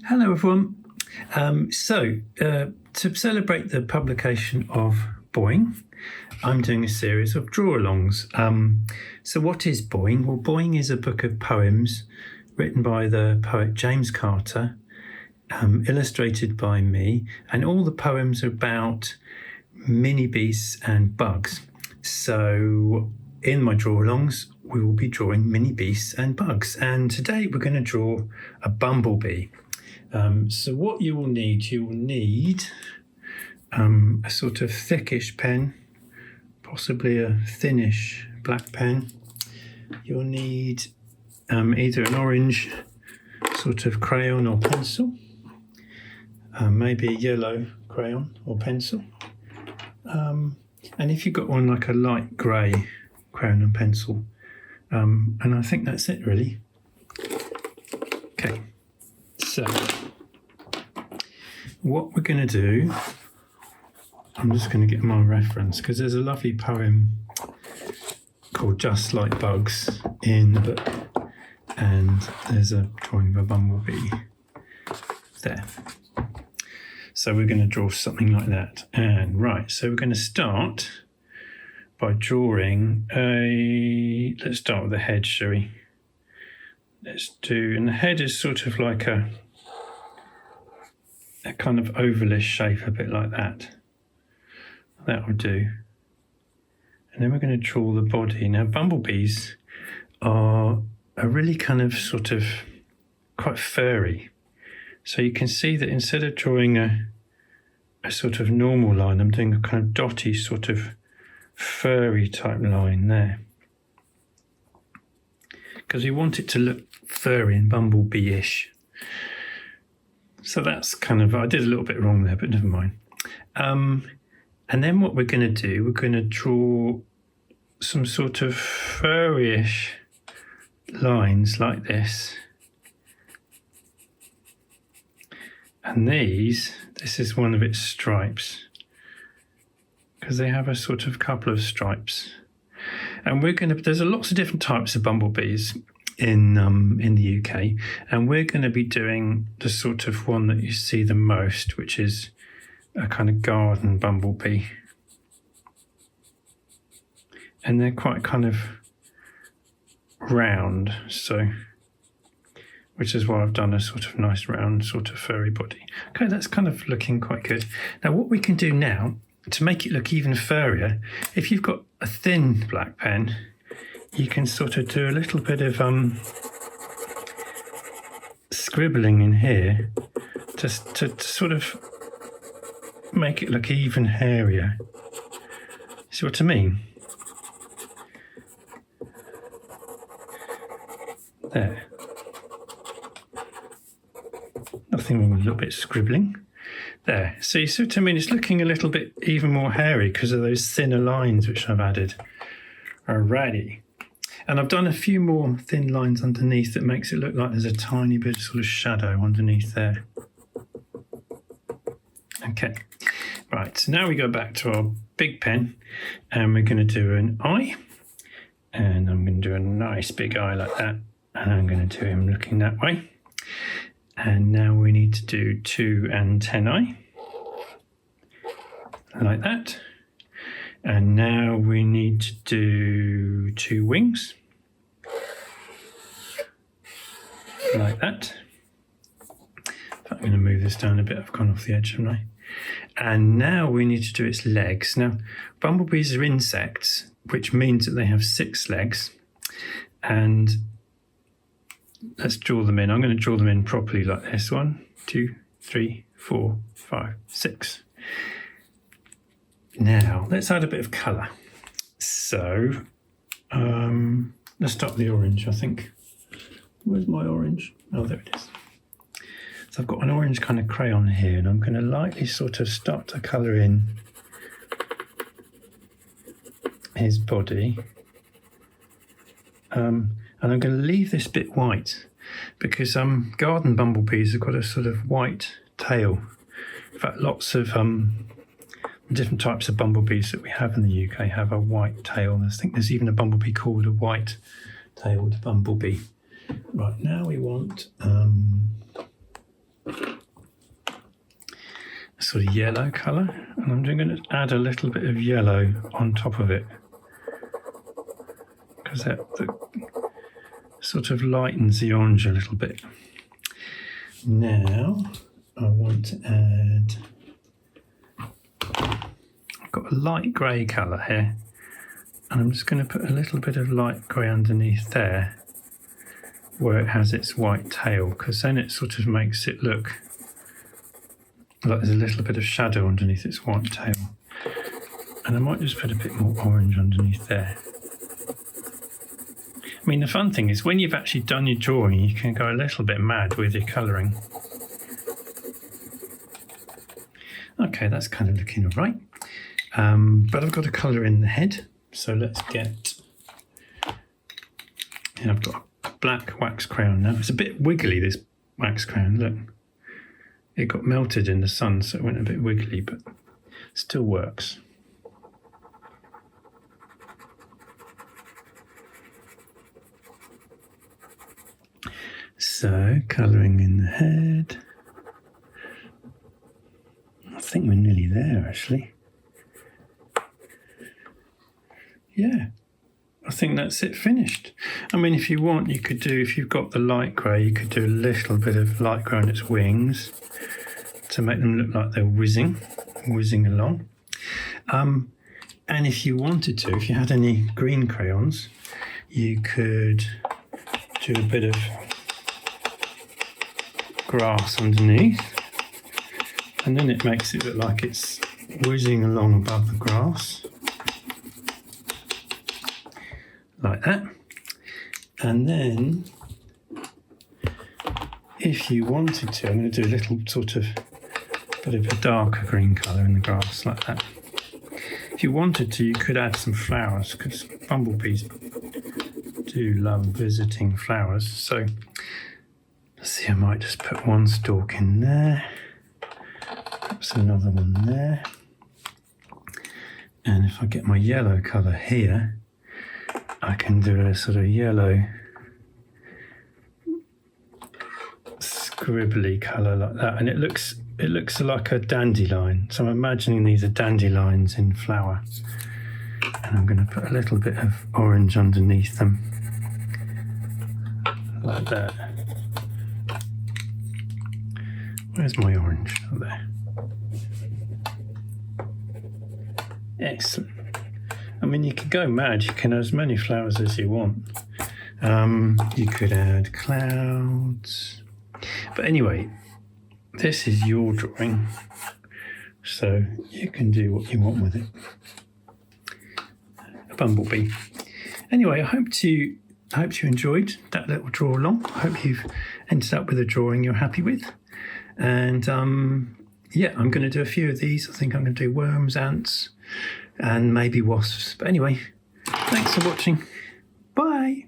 Hello everyone. To celebrate the publication of Boing, I'm doing a series of draw-alongs. So what is Boing? Well, Boing is a book of poems written by the poet James Carter, illustrated by me, and all the poems are about mini beasts and bugs. So in my draw-alongs, we will be drawing mini beasts and bugs. And today we're going to draw a bumblebee. So what you will need a sort of thickish pen, possibly a thinnish black pen. You'll need either an orange sort of crayon or pencil, maybe a yellow crayon or pencil. And if you've got one like a light grey crayon and pencil, and I think that's it really. Okay, so what we're going to do, I'm just going to get my reference because there's a lovely poem called Just Like Bugs in the book, and there's a drawing of a bumblebee there. So we're going to draw something like that. And right, so we're going to start by drawing let's start with the head, shall we? And the head is sort of like a kind of ovalish shape, a bit like that. That will do. And then we're going to draw the body. Now, bumblebees are really kind of sort of quite furry. So you can see that instead of drawing a sort of normal line, I'm doing a kind of dotty sort of furry type line there. Because we want it to look furry and bumblebee-ish. So that's kind of, I did a little bit wrong there, but never mind. And then what we're going to do, we're going to draw some sort of furry-ish lines like this. And this is one of its stripes, because they have a sort of couple of stripes. And there's lots of different types of bumblebees in the UK, and we're going to be doing the sort of one that you see the most, which is a kind of garden bumblebee. And they're quite kind of round, which is why I've done a sort of nice round sort of furry body. Okay, that's kind of looking quite good. Now what we can do now to make it look even furrier, if you've got a thin black pen, you can sort of do a little bit of scribbling in here just to sort of make it look even hairier. See what I mean? There. Nothing wrong with a little bit of scribbling. There. See what I mean? It's looking a little bit even more hairy because of those thinner lines which I've added. Alrighty. And I've done a few more thin lines underneath that makes it look like there's a tiny bit of sort of shadow underneath there. Okay. Right, so now we go back to our big pen and we're going to do an eye. And I'm going to do a nice big eye like that. And I'm going to do him looking that way. And now we need to do 2 antennae, like that. And now we need to do 2 wings, like that. I'm going to move this down a bit, I've gone off the edge, haven't I? And now we need to do its legs. Now, bumblebees are insects, which means that they have 6 legs. And let's draw them in. I'm going to draw them in properly like this. 1, 2, 3, 4, 5, 6. Now, let's add a bit of colour. So, let's start with the orange, I think. Where's my orange? Oh, there it is. So I've got an orange kind of crayon here, and I'm going to lightly sort of start to colour in his body. And I'm going to leave this bit white because garden bumblebees have got a sort of white tail. In fact, lots of different types of bumblebees that we have in the UK have a white tail. I think there's even a bumblebee called a white white-tailed bumblebee. Right, now we want a sort of yellow colour, and I'm going to add a little bit of yellow on top of it because that sort of lightens the orange a little bit. Now I want to add, I've got a light grey colour here, and I'm just going to put a little bit of light grey underneath there where it has its white tail, because then it sort of makes it look like there's a little bit of shadow underneath its white tail. And I might just put a bit more orange underneath there. I mean, the fun thing is when you've actually done your drawing, you can go a little bit mad with your colouring. Okay, that's kind of looking all right. But I've got to colour in the head. So let's get, I've got a black wax crayon now. It's a bit wiggly, this wax crayon, look. It got melted in the sun, so it went a bit wiggly, but still works. So, colouring in the head. I think we're nearly there, actually. Yeah, I think that's it finished. I mean, if you want, you could do, if you've got the light grey, you could do a little bit of light grey on its wings to make them look like they're whizzing along. And if you wanted to, if you had any green crayons, you could do a bit of grass underneath, and then it makes it look like it's whizzing along above the grass, like that. And then if you wanted to, I'm going to do a little sort of bit of a darker green colour in the grass, like that. If you wanted to, you could add some flowers, because bumblebees do love visiting flowers. So let's see, I might just put one stalk in there, perhaps another one there, and if I get my yellow colour here, I can do a sort of yellow scribbly colour like that, and it looks like a dandelion. So I'm imagining these are dandelions in flower, and I'm going to put a little bit of orange underneath them, like that. Where's my orange? Oh, there. Excellent. I mean, you could go mad. You can have as many flowers as you want. You could add clouds. But anyway, this is your drawing, so you can do what you want with it. A bumblebee. Anyway, I hope you enjoyed that little draw along. I hope you've ended up with a drawing you're happy with. And yeah, I'm going to do a few of these. I think I'm going to do worms, ants, and maybe wasps. But anyway, thanks for watching. Bye.